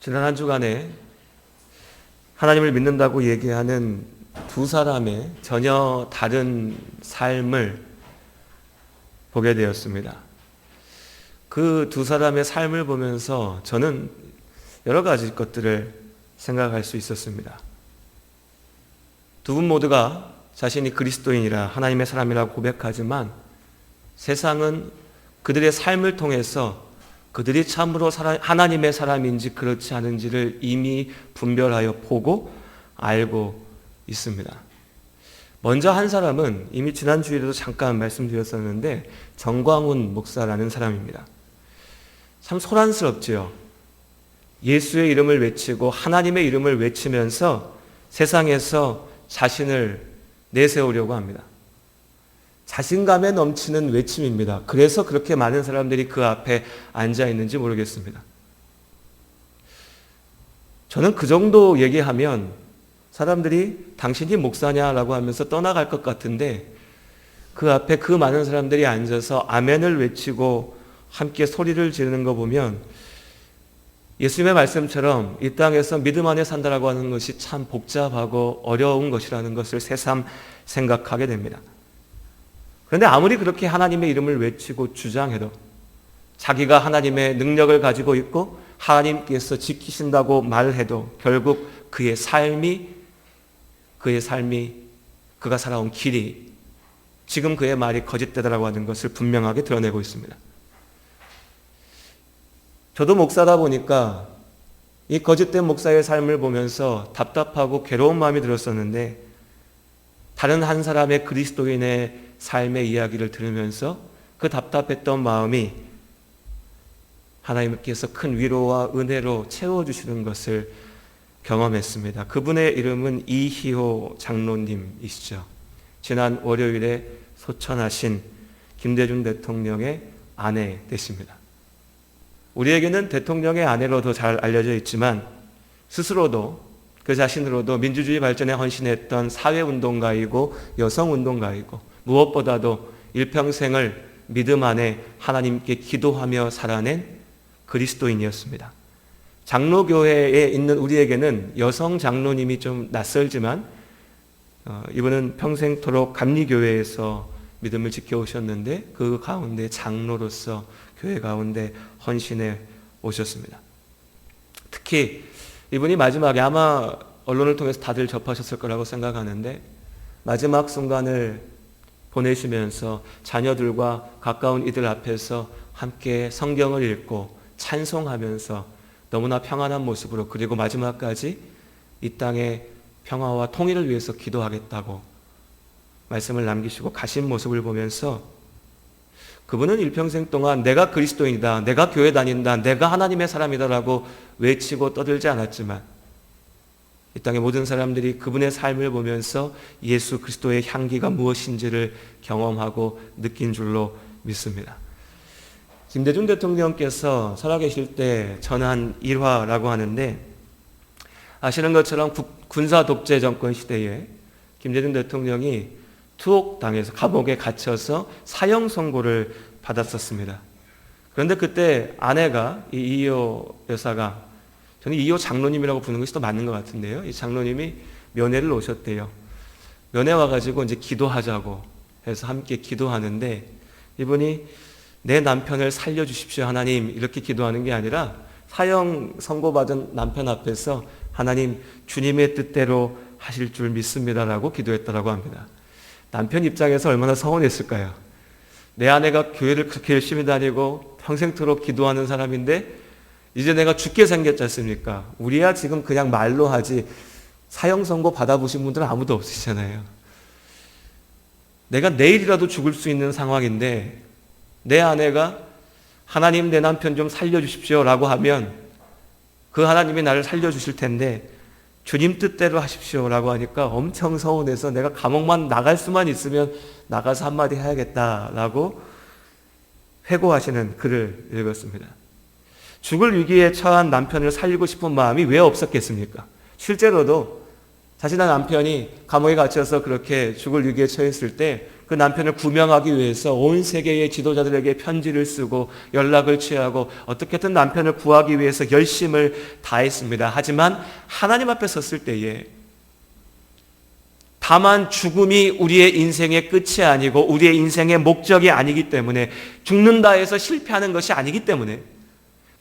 지난 한 주간에 하나님을 믿는다고 얘기하는 두 사람의 전혀 다른 삶을 보게 되었습니다. 그 두 사람의 삶을 보면서 저는 여러 가지 것들을 생각할 수 있었습니다. 두 분 모두가 자신이 그리스도인이라 하나님의 사람이라고 고백하지만 세상은 그들의 삶을 통해서 그들이 참으로 하나님의 사람인지 그렇지 않은지를 이미 분별하여 보고 알고 있습니다. 먼저 한 사람은 이미 지난 주일에도 잠깐 말씀드렸었는데 정광훈 목사라는 사람입니다. 참 소란스럽지요. 예수의 이름을 외치고 하나님의 이름을 외치면서 세상에서 자신을 내세우려고 합니다. 자신감에 넘치는 외침입니다. 그래서 그렇게 많은 사람들이 그 앞에 앉아 있는지 모르겠습니다. 저는 그 정도 얘기하면 사람들이 당신이 목사냐라고 하면서 떠나갈 것 같은데 그 앞에 그 많은 사람들이 앉아서 아멘을 외치고 함께 소리를 지르는 거 보면 예수님의 말씀처럼 이 땅에서 믿음 안에 산다라고 하는 것이 참 복잡하고 어려운 것이라는 것을 새삼 생각하게 됩니다. 그런데 아무리 그렇게 하나님의 이름을 외치고 주장해도 자기가 하나님의 능력을 가지고 있고 하나님께서 지키신다고 말해도 결국 그의 삶이 그가 살아온 길이 지금 그의 말이 거짓되다라고 하는 것을 분명하게 드러내고 있습니다. 저도 목사다 보니까 이 거짓된 목사의 삶을 보면서 답답하고 괴로운 마음이 들었었는데 다른 한 사람의 그리스도인의 삶의 이야기를 들으면서 그 답답했던 마음이 하나님께서 큰 위로와 은혜로 채워주시는 것을 경험했습니다. 그분의 이름은 이희호 장로님이시죠. 지난 월요일에 소천하신 김대중 대통령의 아내 되십니다. 우리에게는 대통령의 아내로 더 잘 알려져 있지만 스스로도 그 자신으로도 민주주의 발전에 헌신했던 사회운동가이고 여성운동가이고 무엇보다도 일평생을 믿음 안에 하나님께 기도하며 살아낸 그리스도인이었습니다. 장로교회에 있는 우리에게는 여성 장로님이 좀 낯설지만 이분은 평생토록 감리교회에서 믿음을 지켜오셨는데 그 가운데 장로로서 교회 가운데 헌신해 오셨습니다. 특히 이분이 마지막에 아마 언론을 통해서 다들 접하셨을 거라고 생각하는데 마지막 순간을 보내시면서 자녀들과 가까운 이들 앞에서 함께 성경을 읽고 찬송하면서 너무나 평안한 모습으로 그리고 마지막까지 이 땅의 평화와 통일을 위해서 기도하겠다고 말씀을 남기시고 가신 모습을 보면서 그분은 일평생 동안 내가 그리스도인이다, 내가 교회 다닌다, 내가 하나님의 사람이다라고 외치고 떠들지 않았지만 이 땅의 모든 사람들이 그분의 삶을 보면서 예수 그리스도의 향기가 무엇인지를 경험하고 느낀 줄로 믿습니다. 김대중 대통령께서 살아계실 때 전한 일화라고 하는데 아시는 것처럼 군사 독재 정권 시대에 김대중 대통령이 투옥당해서 감옥에 갇혀서 사형 선고를 받았었습니다. 그런데 그때 아내가 이 이효 여사가 저는 이효 장로님이라고 부르는 것이 더 맞는 것 같은데요. 이 장로님이 면회를 오셨대요. 면회 와가지고 이제 기도하자고 해서 함께 기도하는데 이분이 내 남편을 살려주십시오 하나님 이렇게 기도하는 게 아니라 사형 선고받은 남편 앞에서 하나님 주님의 뜻대로 하실 줄 믿습니다라고 기도했다라고 합니다. 남편 입장에서 얼마나 서운했을까요? 내 아내가 교회를 그렇게 열심히 다니고 평생토록 기도하는 사람인데 이제 내가 죽게 생겼지 않습니까? 우리야 지금 그냥 말로 하지 사형 선고 받아보신 분들은 아무도 없으시잖아요. 내가 내일이라도 죽을 수 있는 상황인데 내 아내가 하나님 내 남편 좀 살려주십시오 라고 하면 그 하나님이 나를 살려주실 텐데 주님 뜻대로 하십시오 라고 하니까 엄청 서운해서 내가 감옥만 나갈 수만 있으면 나가서 한마디 해야겠다라고 회고하시는 글을 읽었습니다. 죽을 위기에 처한 남편을 살리고 싶은 마음이 왜 없었겠습니까? 실제로도 자신의 남편이 감옥에 갇혀서 그렇게 죽을 위기에 처했을 때 그 남편을 구명하기 위해서 온 세계의 지도자들에게 편지를 쓰고 연락을 취하고 어떻게든 남편을 구하기 위해서 열심을 다했습니다. 하지만 하나님 앞에 섰을 때에 다만 죽음이 우리의 인생의 끝이 아니고 우리의 인생의 목적이 아니기 때문에 죽는다 해서 실패하는 것이 아니기 때문에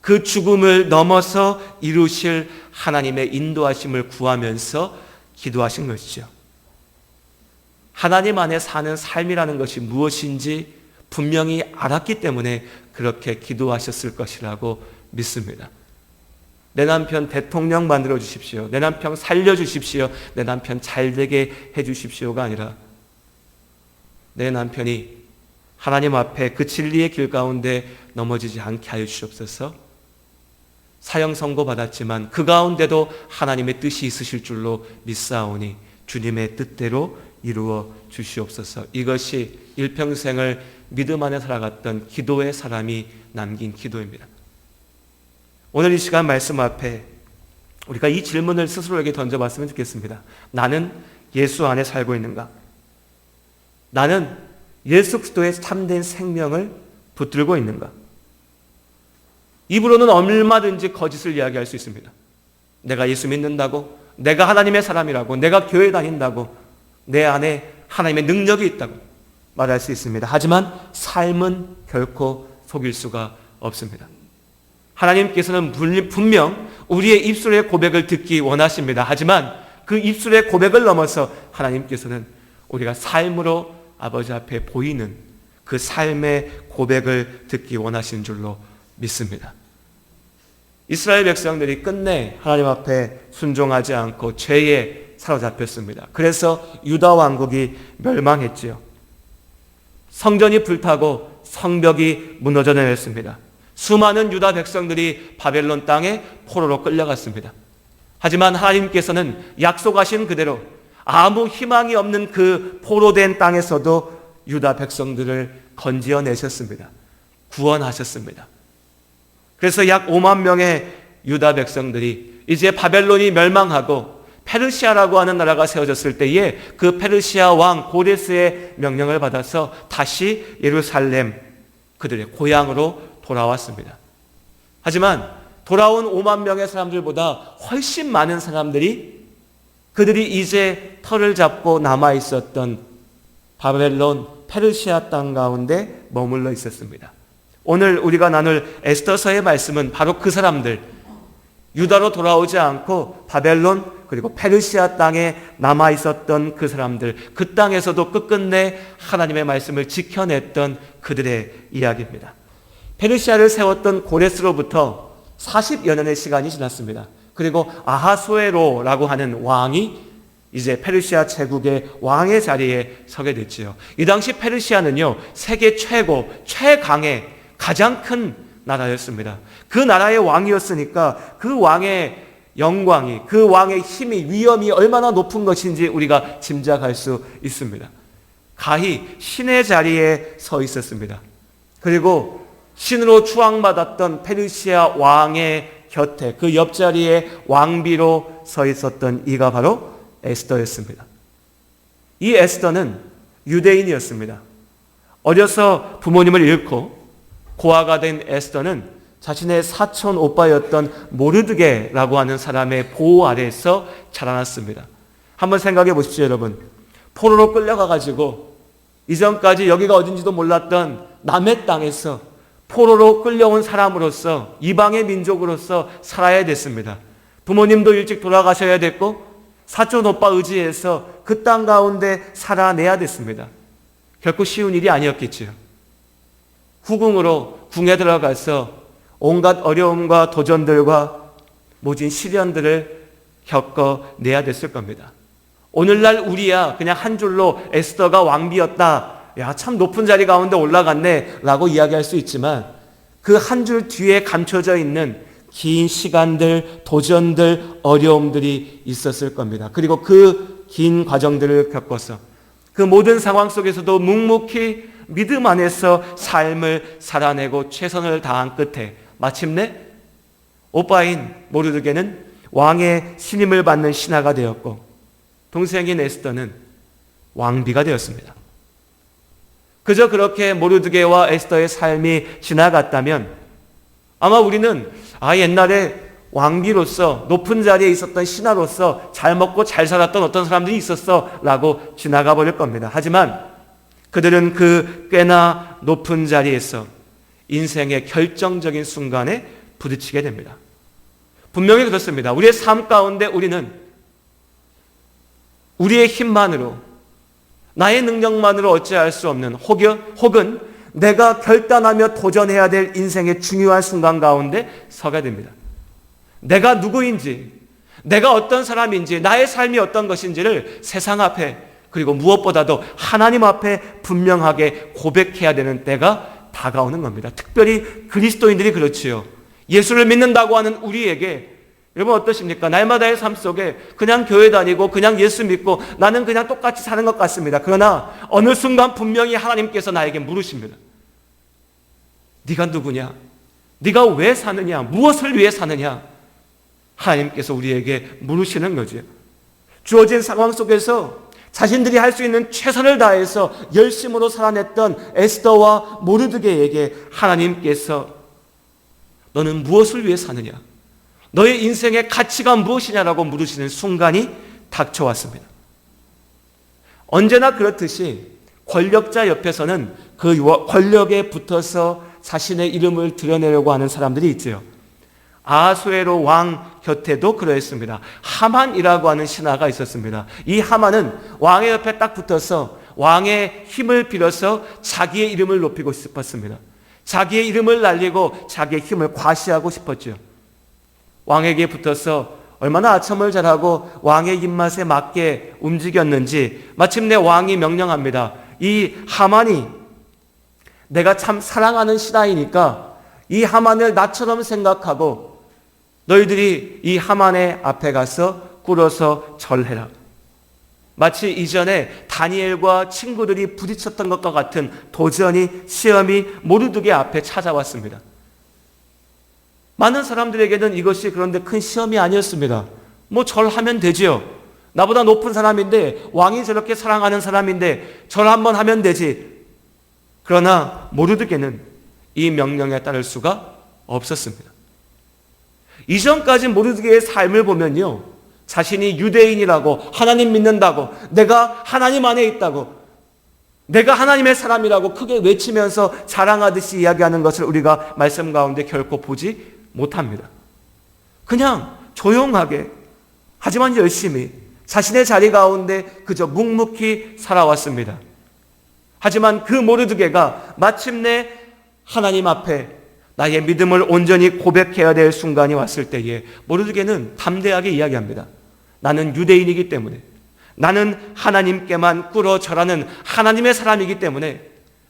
그 죽음을 넘어서 이루실 하나님의 인도하심을 구하면서 기도하신 것이죠. 하나님 안에 사는 삶이라는 것이 무엇인지 분명히 알았기 때문에 그렇게 기도하셨을 것이라고 믿습니다. 내 남편 대통령 만들어 주십시오. 내 남편 살려 주십시오. 내 남편 잘 되게 해 주십시오가 아니라 내 남편이 하나님 앞에 그 진리의 길 가운데 넘어지지 않게 하여 주시옵소서. 사형 선고 받았지만 그 가운데도 하나님의 뜻이 있으실 줄로 믿사오니 주님의 뜻대로 이루어 주시옵소서. 이것이 일평생을 믿음 안에 살아갔던 기도의 사람이 남긴 기도입니다. 오늘 이 시간 말씀 앞에 우리가 이 질문을 스스로에게 던져봤으면 좋겠습니다. 나는 예수 안에 살고 있는가? 나는 예수 그리스도의 참된 생명을 붙들고 있는가? 입으로는 얼마든지 거짓을 이야기할 수 있습니다. 내가 예수 믿는다고, 내가 하나님의 사람이라고, 내가 교회 다닌다고, 내 안에 하나님의 능력이 있다고 말할 수 있습니다. 하지만 삶은 결코 속일 수가 없습니다. 하나님께서는 분명 우리의 입술의 고백을 듣기 원하십니다. 하지만 그 입술의 고백을 넘어서 하나님께서는 우리가 삶으로 아버지 앞에 보이는 그 삶의 고백을 듣기 원하시는 줄로 믿습니다. 이스라엘 백성들이 끝내 하나님 앞에 순종하지 않고 죄에 사로잡혔습니다. 그래서 유다 왕국이 멸망했지요. 성전이 불타고 성벽이 무너져 내렸습니다. 수많은 유다 백성들이 바벨론 땅에 포로로 끌려갔습니다. 하지만 하나님께서는 약속하신 그대로 아무 희망이 없는 그 포로된 땅에서도 유다 백성들을 건지어 내셨습니다. 구원하셨습니다. 그래서 약 5만 명의 유다 백성들이 이제 바벨론이 멸망하고 페르시아라고 하는 나라가 세워졌을 때에 그 페르시아 왕 고레스의 명령을 받아서 다시 예루살렘 그들의 고향으로 돌아왔습니다. 하지만 돌아온 5만 명의 사람들보다 훨씬 많은 사람들이 그들이 이제 털을 잡고 남아 있었던 바벨론 페르시아 땅 가운데 머물러 있었습니다. 오늘 우리가 나눌 에스더서의 말씀은 바로 그 사람들, 유다로 돌아오지 않고 바벨론 그리고 페르시아 땅에 남아 있었던 그 사람들, 그 땅에서도 끝끝내 하나님의 말씀을 지켜냈던 그들의 이야기입니다. 페르시아를 세웠던 고레스로부터 40여 년의 시간이 지났습니다. 그리고 아하수에로라고 하는 왕이 이제 페르시아 제국의 왕의 자리에 서게 됐지요. 이 당시 페르시아는요, 세계 최강의 가장 큰 나라였습니다. 그 나라의 왕이었으니까 그 왕의 영광이, 그 왕의 힘이, 위엄이 얼마나 높은 것인지 우리가 짐작할 수 있습니다. 가히 신의 자리에 서 있었습니다. 그리고 신으로 추앙받았던 페르시아 왕의 곁에 그 옆자리에 왕비로 서 있었던 이가 바로 에스더였습니다. 이 에스더는 유대인이었습니다. 어려서 부모님을 잃고 고아가 된 에스더는 자신의 사촌 오빠였던 모르드게라고 하는 사람의 보호 아래에서 자라났습니다. 한번 생각해 보십시오, 여러분. 포로로 끌려가가지고 이전까지 여기가 어딘지도 몰랐던 남의 땅에서 포로로 끌려온 사람으로서 이방의 민족으로서 살아야 됐습니다. 부모님도 일찍 돌아가셔야 됐고 사촌 오빠 의지에서 그 땅 가운데 살아내야 됐습니다. 결코 쉬운 일이 아니었겠지요. 후궁으로 궁에 들어가서 온갖 어려움과 도전들과 모진 시련들을 겪어내야 됐을 겁니다. 오늘날 우리야 그냥 한 줄로 에스더가 왕비였다, 야, 참 높은 자리 가운데 올라갔네 라고 이야기할 수 있지만 그 한 줄 뒤에 감춰져 있는 긴 시간들, 도전들, 어려움들이 있었을 겁니다. 그리고 그 긴 과정들을 겪어서 그 모든 상황 속에서도 묵묵히 믿음 안에서 삶을 살아내고 최선을 다한 끝에 마침내 오빠인 모르드게는 왕의 신임을 받는 신하가 되었고 동생인 에스더는 왕비가 되었습니다. 그저 그렇게 모르드게와 에스더의 삶이 지나갔다면 아마 우리는 옛날에 왕비로서 높은 자리에 있었던 신하로서 잘 먹고 잘 살았던 어떤 사람들이 있었어 라고 지나가 버릴 겁니다. 하지만 그들은 그 꽤나 높은 자리에서 인생의 결정적인 순간에 부딪히게 됩니다. 분명히 그렇습니다. 우리의 삶 가운데 우리는 우리의 힘만으로, 나의 능력만으로 어찌할 수 없는 혹은 내가 결단하며 도전해야 될 인생의 중요한 순간 가운데 서게 됩니다. 내가 누구인지, 내가 어떤 사람인지, 나의 삶이 어떤 것인지를 세상 앞에, 그리고 무엇보다도 하나님 앞에 분명하게 고백해야 되는 때가 다가오는 겁니다. 특별히 그리스도인들이 그렇지요. 예수를 믿는다고 하는 우리에게 여러분 어떠십니까? 날마다의 삶 속에 그냥 교회 다니고 그냥 예수 믿고 나는 그냥 똑같이 사는 것 같습니다. 그러나 어느 순간 분명히 하나님께서 나에게 물으십니다. 네가 누구냐? 네가 왜 사느냐? 무엇을 위해 사느냐? 하나님께서 우리에게 물으시는 거죠. 주어진 상황 속에서 자신들이 할 수 있는 최선을 다해서 열심으로 살아냈던 에스더와 모르드게에게 하나님께서 너는 무엇을 위해 사느냐? 너의 인생의 가치가 무엇이냐라고 물으시는 순간이 닥쳐왔습니다. 언제나 그렇듯이 권력자 옆에서는 그 권력에 붙어서 자신의 이름을 드러내려고 하는 사람들이 있죠. 아하수에로 왕 곁에도 그러했습니다. 하만이라고 하는 신하가 있었습니다. 이 하만은 왕의 옆에 딱 붙어서 왕의 힘을 빌어서 자기의 이름을 높이고 싶었습니다. 자기의 이름을 날리고 자기의 힘을 과시하고 싶었죠. 왕에게 붙어서 얼마나 아첨을 잘하고 왕의 입맛에 맞게 움직였는지 마침내 왕이 명령합니다. 이 하만이 내가 참 사랑하는 신하이니까 이 하만을 나처럼 생각하고 너희들이 이 하만의 앞에 가서 꿇어서 절해라. 마치 이전에 다니엘과 친구들이 부딪혔던 것과 같은 도전이, 시험이 모르드게 앞에 찾아왔습니다. 많은 사람들에게는 이것이 그런데 큰 시험이 아니었습니다. 뭐 절하면 되지요. 나보다 높은 사람인데, 왕이 저렇게 사랑하는 사람인데 절 한번 하면 되지. 그러나 모르드게는 이 명령에 따를 수가 없었습니다. 이전까지 모르드게의 삶을 보면요, 자신이 유대인이라고, 하나님 믿는다고, 내가 하나님 안에 있다고, 내가 하나님의 사람이라고 크게 외치면서 자랑하듯이 이야기하는 것을 우리가 말씀 가운데 결코 보지 못합니다. 그냥 조용하게, 하지만 열심히 자신의 자리 가운데 그저 묵묵히 살아왔습니다. 하지만 그 모르드게가 마침내 하나님 앞에 나의 믿음을 온전히 고백해야 될 순간이 왔을 때에 모르드게는 담대하게 이야기합니다. 나는 유대인이기 때문에, 나는 하나님께만 꿇어 절하는 하나님의 사람이기 때문에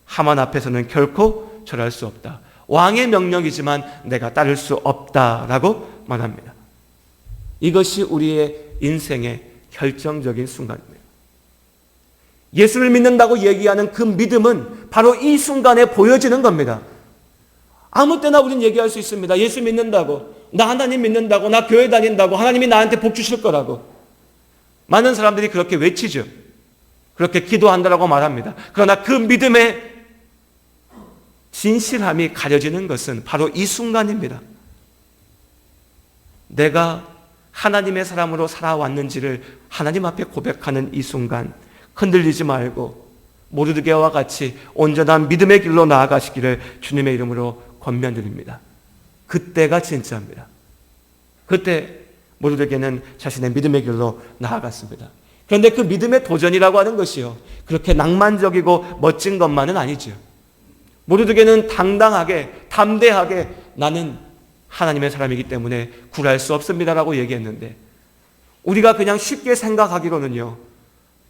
하만 앞에서는 결코 절할 수 없다. 왕의 명령이지만 내가 따를 수 없다라고 말합니다. 이것이 우리의 인생의 결정적인 순간입니다. 예수를 믿는다고 얘기하는 그 믿음은 바로 이 순간에 보여지는 겁니다. 아무 때나 우리는 얘기할 수 있습니다. 예수 믿는다고, 나 하나님 믿는다고, 나 교회 다닌다고, 하나님이 나한테 복 주실 거라고. 많은 사람들이 그렇게 외치죠. 그렇게 기도한다라고 말합니다. 그러나 그 믿음의 진실함이 가려지는 것은 바로 이 순간입니다. 내가 하나님의 사람으로 살아왔는지를 하나님 앞에 고백하는 이 순간, 흔들리지 말고 모르드게와 같이 온전한 믿음의 길로 나아가시기를 주님의 이름으로 권면드립니다. 그때가 진짜입니다. 그때 모르드게는 자신의 믿음의 길로 나아갔습니다. 그런데 그 믿음의 도전이라고 하는 것이요, 그렇게 낭만적이고 멋진 것만은 아니죠. 모르드게는 당당하게, 담대하게 나는 하나님의 사람이기 때문에 굴할 수 없습니다라고 얘기했는데, 우리가 그냥 쉽게 생각하기로는요,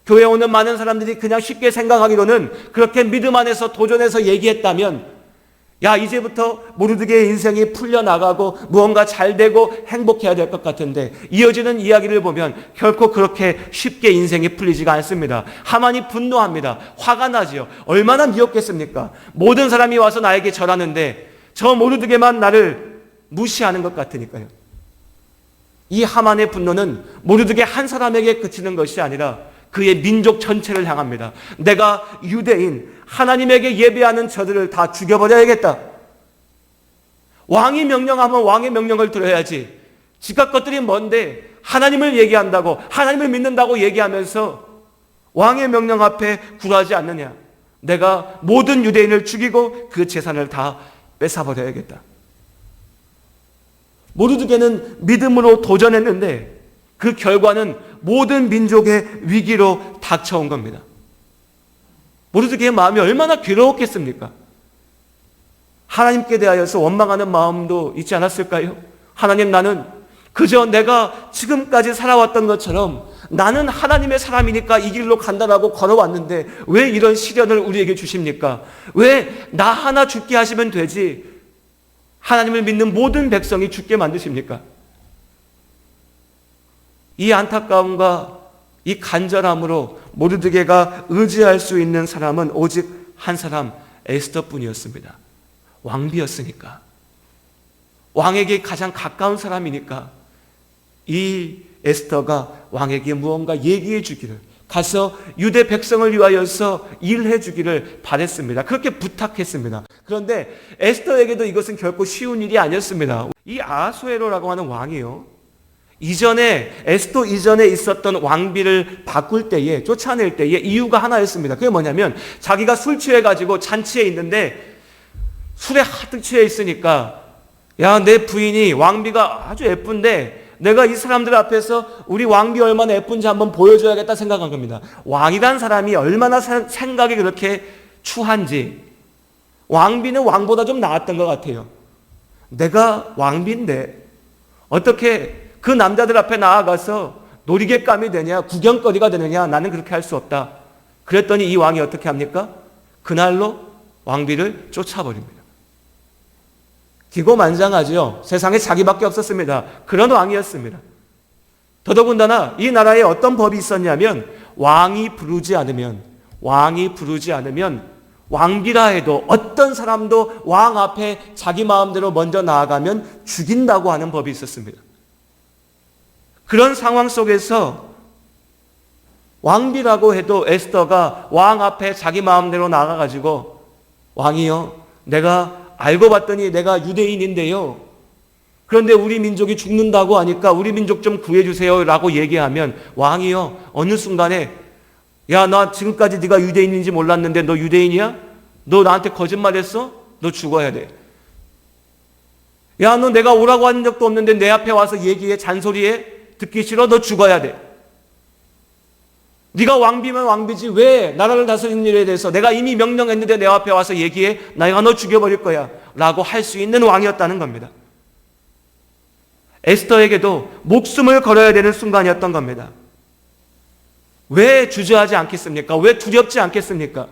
교회에 오는 많은 사람들이 그냥 쉽게 생각하기로는 그렇게 믿음 안에서 도전해서 얘기했다면, 야, 이제부터 모르드게의 인생이 풀려나가고 무언가 잘 되고 행복해야 될 것 같은데, 이어지는 이야기를 보면 결코 그렇게 쉽게 인생이 풀리지가 않습니다. 하만이 분노합니다. 화가 나지요. 얼마나 미웠겠습니까? 모든 사람이 와서 나에게 절하는데 저 모르드게만 나를 무시하는 것 같으니까요. 이 하만의 분노는 모르드게 한 사람에게 그치는 것이 아니라 그의 민족 전체를 향합니다. 내가 유대인, 하나님에게 예배하는 저들을 다 죽여버려야겠다. 왕이 명령하면 왕의 명령을 들어야지. 지각 것들이 뭔데 하나님을 얘기한다고, 하나님을 믿는다고 얘기하면서 왕의 명령 앞에 굴하지 않느냐. 내가 모든 유대인을 죽이고 그 재산을 다 뺏어버려야겠다. 모르드게는 믿음으로 도전했는데 그 결과는 모든 민족의 위기로 닥쳐온 겁니다. 모르드게의 마음이 얼마나 괴로웠겠습니까? 하나님께 대하여서 원망하는 마음도 있지 않았을까요? 하나님, 나는 그저 내가 지금까지 살아왔던 것처럼 나는 하나님의 사람이니까 이 길로 간다라고 걸어왔는데 왜 이런 시련을 우리에게 주십니까? 왜 나 하나 죽게 하시면 되지 하나님을 믿는 모든 백성이 죽게 만드십니까? 이 안타까움과 이 간절함으로 모르드게가 의지할 수 있는 사람은 오직 한 사람, 에스더뿐이었습니다. 왕비였으니까, 왕에게 가장 가까운 사람이니까 이 에스더가 왕에게 무언가 얘기해 주기를, 가서 유대 백성을 위하여서 일해 주기를 바랬습니다. 그렇게 부탁했습니다. 그런데 에스더에게도 이것은 결코 쉬운 일이 아니었습니다. 이 아하수에로라고 하는 왕이요, 이전에 에스더 이전에 있었던 왕비를 바꿀 때에, 쫓아낼 때에 이유가 하나였습니다. 그게 뭐냐면 자기가 술 취해가지고 잔치에 있는데 술에 하득 취해 있으니까, 야, 내 부인이 왕비가 아주 예쁜데 내가 이 사람들 앞에서 우리 왕비 얼마나 예쁜지 한번 보여줘야겠다 생각한 겁니다. 왕이란 사람이 얼마나 생각이 그렇게 추한지, 왕비는 왕보다 좀 나았던 것 같아요. 내가 왕비인데 어떻게 그 남자들 앞에 나아가서 놀이객감이 되냐, 구경거리가 되느냐, 나는 그렇게 할 수 없다. 그랬더니 이 왕이 어떻게 합니까? 그날로 왕비를 쫓아버립니다. 기고만장하죠. 세상에 자기밖에 없었습니다. 그런 왕이었습니다. 더더군다나 이 나라에 어떤 법이 있었냐면 왕이 부르지 않으면 왕비라 해도 어떤 사람도 왕 앞에 자기 마음대로 먼저 나아가면 죽인다고 하는 법이 있었습니다. 그런 상황 속에서 왕비라고 해도 에스더가 왕 앞에 자기 마음대로 나가가지고, 왕이요, 내가 알고 봤더니 내가 유대인인데요, 그런데 우리 민족이 죽는다고 하니까 우리 민족 좀 구해주세요 라고 얘기하면, 왕이요, 어느 순간에 야, 나 지금까지 네가 유대인인지 몰랐는데 너 유대인이야? 너 나한테 거짓말했어? 너 죽어야 돼. 야, 너 내가 오라고 한 적도 없는데 내 앞에 와서 얘기해, 잔소리해? 듣기 싫어? 너 죽어야 돼. 네가 왕비면 왕비지 왜 나라를 다스리는 일에 대해서 내가 이미 명령했는데 내 앞에 와서 얘기해? 내가 너 죽여버릴 거야 라고 할 수 있는 왕이었다는 겁니다. 에스더에게도 목숨을 걸어야 되는 순간이었던 겁니다. 왜 주저하지 않겠습니까? 왜 두렵지 않겠습니까?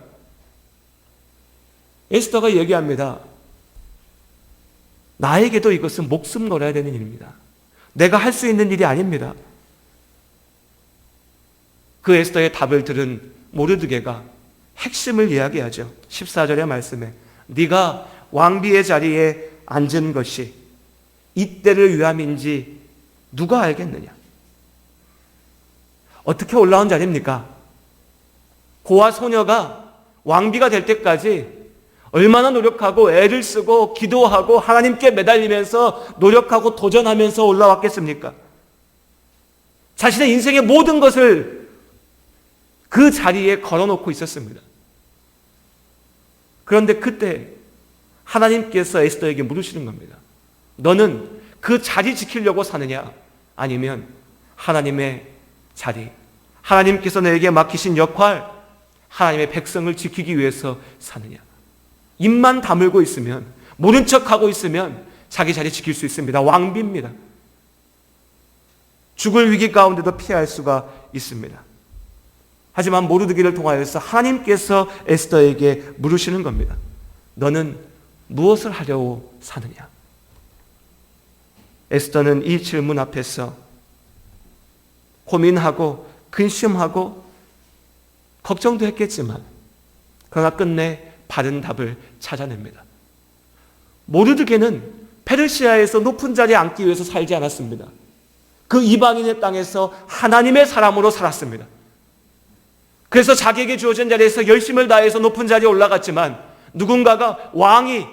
에스더가 얘기합니다. 나에게도 이것은 목숨 걸어야 되는 일입니다. 내가 할 수 있는 일이 아닙니다. 그 에스더의 답을 들은 모르드게가 핵심을 이야기하죠. 14절의 말씀에 네가 왕비의 자리에 앉은 것이 이때를 위함인지 누가 알겠느냐. 어떻게 올라온 자리입니까? 고아 소녀가 왕비가 될 때까지 얼마나 노력하고 애를 쓰고 기도하고 하나님께 매달리면서 노력하고 도전하면서 올라왔겠습니까? 자신의 인생의 모든 것을 그 자리에 걸어놓고 있었습니다. 그런데 그때 하나님께서 에스더에게 물으시는 겁니다. 너는 그 자리 지키려고 사느냐? 아니면 하나님의 자리, 하나님께서 너에게 맡기신 역할, 하나님의 백성을 지키기 위해서 사느냐? 입만 다물고 있으면, 모른 척하고 있으면 자기 자리 지킬 수 있습니다. 왕비입니다. 죽을 위기 가운데도 피할 수가 있습니다. 하지만 모르드게를 통하여서 하나님께서 에스더에게 물으시는 겁니다. 너는 무엇을 하려고 사느냐? 에스더는 이 질문 앞에서 고민하고 근심하고 걱정도 했겠지만 그러나 끝내 바른 답을 찾아냅니다. 모르드게는 페르시아에서 높은 자리에 앉기 위해서 살지 않았습니다. 그 이방인의 땅에서 하나님의 사람으로 살았습니다. 그래서 자기에게 주어진 자리에서 열심을 다해서 높은 자리에 올라갔지만 누군가가 왕이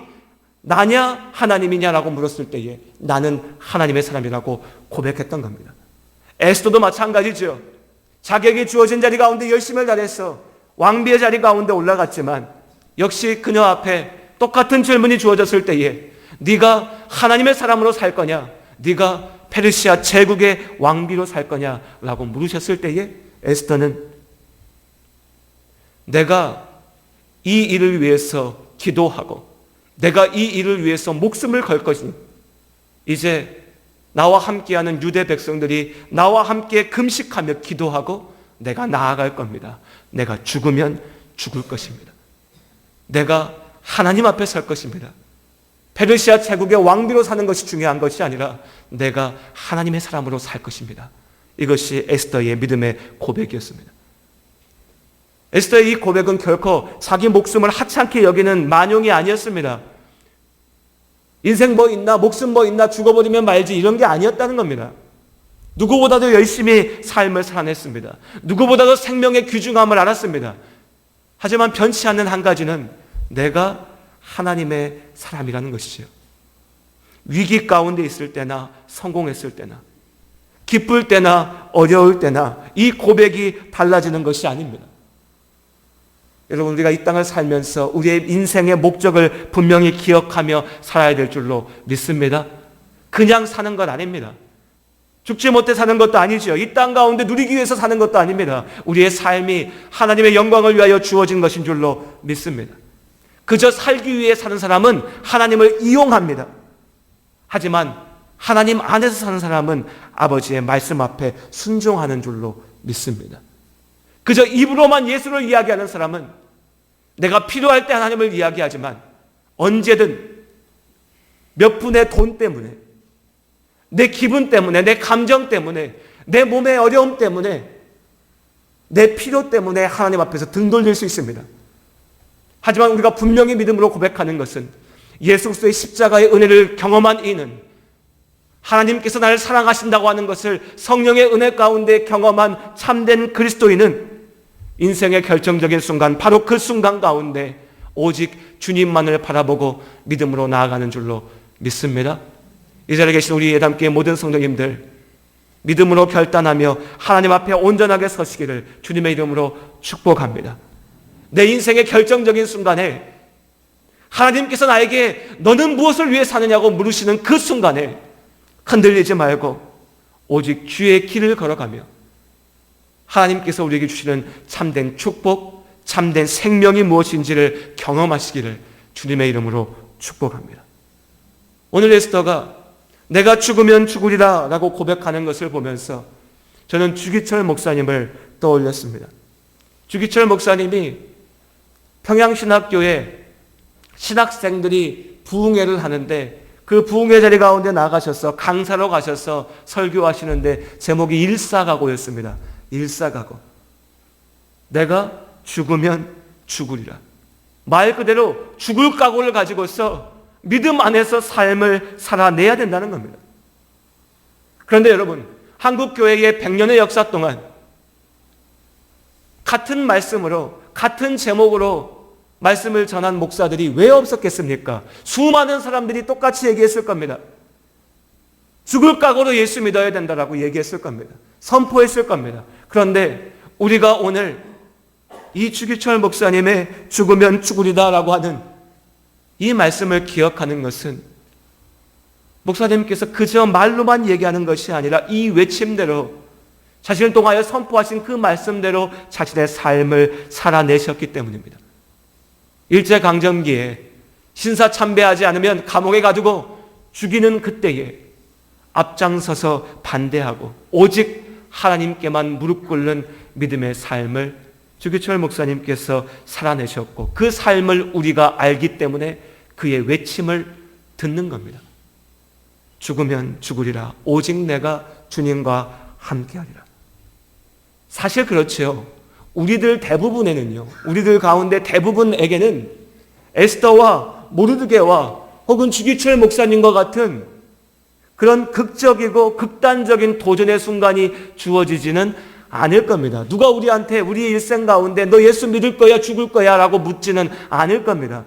나냐 하나님이냐라고 물었을 때에 나는 하나님의 사람이라고 고백했던 겁니다. 에스더도 마찬가지죠. 자기에게 주어진 자리 가운데 열심을 다해서 왕비의 자리 가운데 올라갔지만 역시 그녀 앞에 똑같은 질문이 주어졌을 때에 네가 하나님의 사람으로 살 거냐, 네가 페르시아 제국의 왕비로 살 거냐라고 물으셨을 때에 에스더는 내가 이 일을 위해서 기도하고 내가 이 일을 위해서 목숨을 걸 것이니 이제 나와 함께하는 유대 백성들이 나와 함께 금식하며 기도하고 내가 나아갈 겁니다. 내가 죽으면 죽을 것입니다. 내가 하나님 앞에 설 것입니다. 페르시아 제국의 왕비로 사는 것이 중요한 것이 아니라 내가 하나님의 사람으로 살 것입니다. 이것이 에스더의 믿음의 고백이었습니다. 에스더의 이 고백은 결코 자기 목숨을 하찮게 여기는 만용이 아니었습니다. 인생 뭐 있나, 목숨 뭐 있나, 죽어버리면 말지 이런 게 아니었다는 겁니다. 누구보다도 열심히 삶을 살아냈습니다. 누구보다도 생명의 귀중함을 알았습니다. 하지만 변치 않는 한 가지는 내가 하나님의 사람이라는 것이지요. 위기 가운데 있을 때나 성공했을 때나 기쁠 때나 어려울 때나 이 고백이 달라지는 것이 아닙니다. 여러분, 우리가 이 땅을 살면서 우리의 인생의 목적을 분명히 기억하며 살아야 될 줄로 믿습니다. 그냥 사는 건 아닙니다. 죽지 못해 사는 것도 아니죠. 이 땅 가운데 누리기 위해서 사는 것도 아닙니다. 우리의 삶이 하나님의 영광을 위하여 주어진 것인 줄로 믿습니다. 그저 살기 위해 사는 사람은 하나님을 이용합니다. 하지만 하나님 안에서 사는 사람은 아버지의 말씀 앞에 순종하는 줄로 믿습니다. 그저 입으로만 예수를 이야기하는 사람은 내가 필요할 때 하나님을 이야기하지만 언제든 몇 푼의 돈 때문에, 내 기분 때문에, 내 감정 때문에, 내 몸의 어려움 때문에, 내 필요 때문에 하나님 앞에서 등 돌릴 수 있습니다. 하지만 우리가 분명히 믿음으로 고백하는 것은 예수 그리스도의 십자가의 은혜를 경험한 이는, 하나님께서 나를 사랑하신다고 하는 것을 성령의 은혜 가운데 경험한 참된 그리스도인은 인생의 결정적인 순간, 바로 그 순간 가운데 오직 주님만을 바라보고 믿음으로 나아가는 줄로 믿습니다. 이 자리에 계신 우리 예담교회 모든 성도님들, 믿음으로 결단하며 하나님 앞에 온전하게 서시기를 주님의 이름으로 축복합니다. 내 인생의 결정적인 순간에 하나님께서 나에게 너는 무엇을 위해 사느냐고 물으시는 그 순간에 흔들리지 말고 오직 주의 길을 걸어가며 하나님께서 우리에게 주시는 참된 축복, 참된 생명이 무엇인지를 경험하시기를 주님의 이름으로 축복합니다. 오늘 에스더가 내가 죽으면 죽으리라 라고 고백하는 것을 보면서 저는 주기철 목사님을 떠올렸습니다. 주기철 목사님이 평양신학교에 신학생들이 부흥회를 하는데 그 부흥회 자리 가운데 나가셔서 강사로 가셔서 설교하시는데 제목이 일사각오였습니다. 일사각오. 내가 죽으면 죽으리라. 말 그대로 죽을 각오를 가지고서 믿음 안에서 삶을 살아내야 된다는 겁니다. 그런데 여러분, 한국교회의 100년의 역사 동안 같은 말씀으로, 같은 제목으로 말씀을 전한 목사들이 왜 없었겠습니까? 수많은 사람들이 똑같이 얘기했을 겁니다. 죽을 각오로 예수 믿어야 된다라고 얘기했을 겁니다. 선포했을 겁니다. 그런데 우리가 오늘 이 주기철 목사님의 죽으면 죽으리다라고 하는 이 말씀을 기억하는 것은 목사님께서 그저 말로만 얘기하는 것이 아니라 이 외침대로 자신을 통하여 선포하신 그 말씀대로 자신의 삶을 살아내셨기 때문입니다. 일제강점기에 신사 참배하지 않으면 감옥에 가두고 죽이는 그때에 앞장서서 반대하고 오직 하나님께만 무릎 꿇는 믿음의 삶을 주기철 목사님께서 살아내셨고 그 삶을 우리가 알기 때문에 그의 외침을 듣는 겁니다. 죽으면 죽으리라. 오직 내가 주님과 함께하리라. 사실 그렇죠. 우리들 대부분에는요, 우리들 가운데 대부분에게는 에스더와 모르드게와 혹은 주기철 목사님과 같은 그런 극적이고 극단적인 도전의 순간이 주어지지는 않을 겁니다. 누가 우리한테 우리의 일생 가운데 너 예수 믿을 거야 죽을 거야 라고 묻지는 않을 겁니다.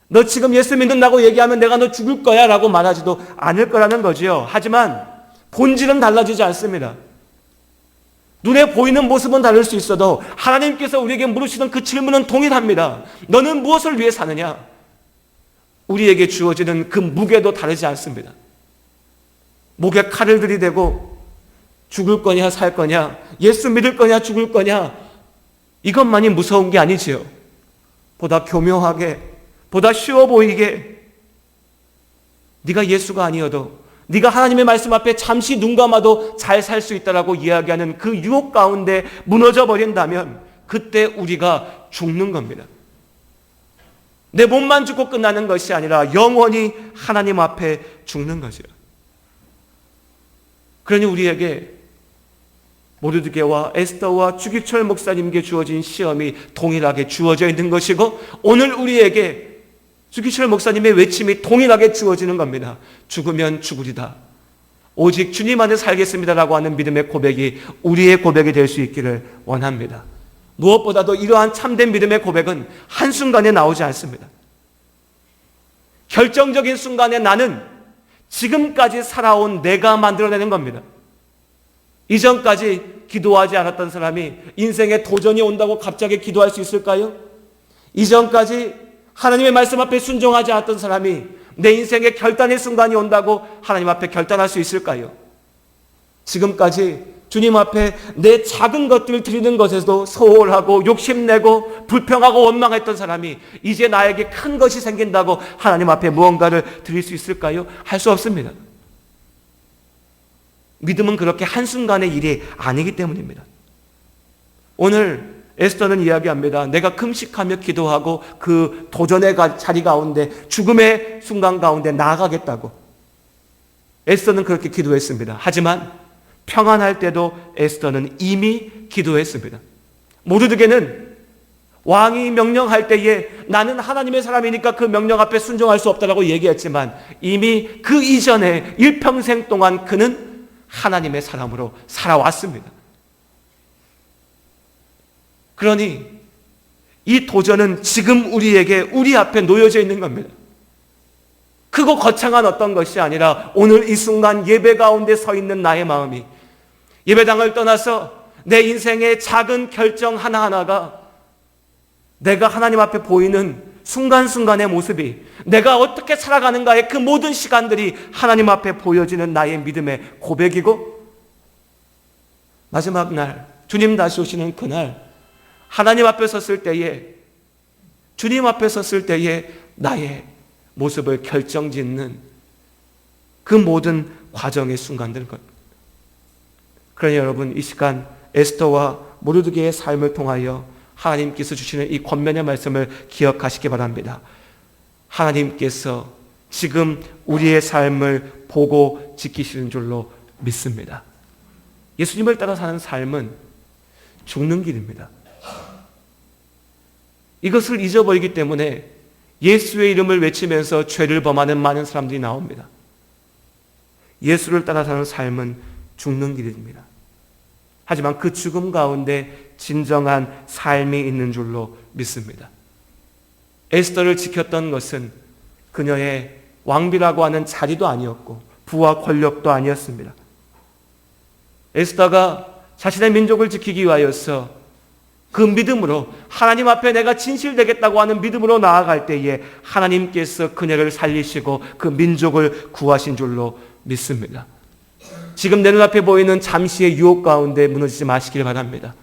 너 지금 예수 믿는다고 얘기하면 내가 너 죽을 거야 라고 말하지도 않을 거라는 거지요. 하지만 본질은 달라지지 않습니다. 눈에 보이는 모습은 다를 수 있어도 하나님께서 우리에게 물으시는 그 질문은 동일합니다. 너는 무엇을 위해 사느냐? 우리에게 주어지는 그 무게도 다르지 않습니다. 목에 칼을 들이대고 죽을 거냐 살 거냐, 예수 믿을 거냐 죽을 거냐, 이것만이 무서운 게 아니지요. 보다 교묘하게, 보다 쉬워 보이게 네가 예수가 아니어도, 네가 하나님의 말씀 앞에 잠시 눈 감아도 잘 살 수 있다라고 이야기하는 그 유혹 가운데 무너져 버린다면 그때 우리가 죽는 겁니다. 내 몸만 죽고 끝나는 것이 아니라 영원히 하나님 앞에 죽는 거죠. 그러니 우리에게 모르드게와 에스더와 주기철 목사님께 주어진 시험이 동일하게 주어져 있는 것이고, 오늘 우리에게 주기철 목사님의 외침이 동일하게 주어지는 겁니다. 죽으면 죽으리다. 오직 주님 안에 살겠습니다라고 하는 믿음의 고백이 우리의 고백이 될 수 있기를 원합니다. 무엇보다도 이러한 참된 믿음의 고백은 한순간에 나오지 않습니다. 결정적인 순간에 나는 지금까지 살아온 내가 만들어내는 겁니다. 이전까지 기도하지 않았던 사람이 인생에 도전이 온다고 갑자기 기도할 수 있을까요? 이전까지 하나님의 말씀 앞에 순종하지 않았던 사람이 내 인생에 결단의 순간이 온다고 하나님 앞에 결단할 수 있을까요? 지금까지 주님 앞에 내 작은 것들을 드리는 것에도 소홀하고 욕심내고 불평하고 원망했던 사람이 이제 나에게 큰 것이 생긴다고 하나님 앞에 무언가를 드릴 수 있을까요? 할 수 없습니다. 믿음은 그렇게 한순간의 일이 아니기 때문입니다. 오늘 에스더는 이야기합니다. 내가 금식하며 기도하고 그 도전의 자리 가운데, 죽음의 순간 가운데 나아가겠다고. 에스더는 그렇게 기도했습니다. 하지만 평안할 때도 에스더는 이미 기도했습니다. 모르드게는 왕이 명령할 때에 나는 하나님의 사람이니까 그 명령 앞에 순종할 수 없다라고 얘기했지만 이미 그 이전에 일평생 동안 그는 하나님의 사람으로 살아왔습니다. 그러니 이 도전은 지금 우리에게, 우리 앞에 놓여져 있는 겁니다. 크고 거창한 어떤 것이 아니라 오늘 이 순간 예배 가운데 서 있는 나의 마음이, 예배당을 떠나서 내 인생의 작은 결정 하나하나가 내가 하나님 앞에 보이는 순간순간의 모습이, 내가 어떻게 살아가는가의 그 모든 시간들이 하나님 앞에 보여지는 나의 믿음의 고백이고, 마지막 날 주님 다시 오시는 그날 하나님 앞에 섰을 때에, 주님 앞에 섰을 때에 나의 모습을 결정짓는 그 모든 과정의 순간들. 그러니 여러분, 이 시간 에스더와 모르드게의 삶을 통하여 하나님께서 주시는 이 권면의 말씀을 기억하시기 바랍니다. 하나님께서 지금 우리의 삶을 보고 지키시는 줄로 믿습니다. 예수님을 따라 사는 삶은 죽는 길입니다. 이것을 잊어버리기 때문에 예수의 이름을 외치면서 죄를 범하는 많은 사람들이 나옵니다. 예수를 따라 사는 삶은 죽는 길입니다. 하지만 그 죽음 가운데 진정한 삶이 있는 줄로 믿습니다. 에스더를 지켰던 것은 그녀의 왕비라고 하는 자리도 아니었고 부와 권력도 아니었습니다. 에스더가 자신의 민족을 지키기 위하여서 그 믿음으로 하나님 앞에 내가 진실되겠다고 하는 믿음으로 나아갈 때에 하나님께서 그녀를 살리시고 그 민족을 구하신 줄로 믿습니다. 지금 내 눈앞에 보이는 잠시의 유혹 가운데 무너지지 마시길 바랍니다.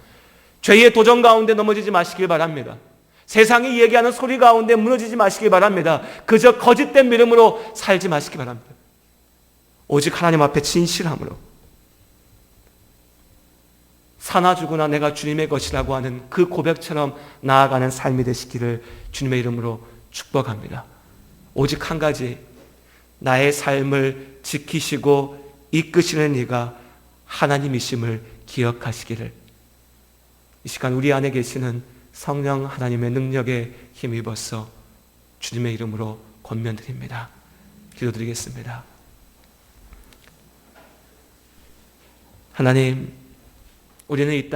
죄의 도전 가운데 넘어지지 마시길 바랍니다. 세상이 얘기하는 소리 가운데 무너지지 마시길 바랍니다. 그저 거짓된 믿음으로 살지 마시기 바랍니다. 오직 하나님 앞에 진실함으로, 사나 죽으나 내가 주님의 것이라고 하는 그 고백처럼 나아가는 삶이 되시기를 주님의 이름으로 축복합니다. 오직 한 가지, 나의 삶을 지키시고 이끄시는 이가 하나님이심을 기억하시기를, 이 시간 우리 안에 계시는 성령 하나님의 능력에 힘입어서 주님의 이름으로 권면드립니다. 기도드리겠습니다. 하나님, 우리는 이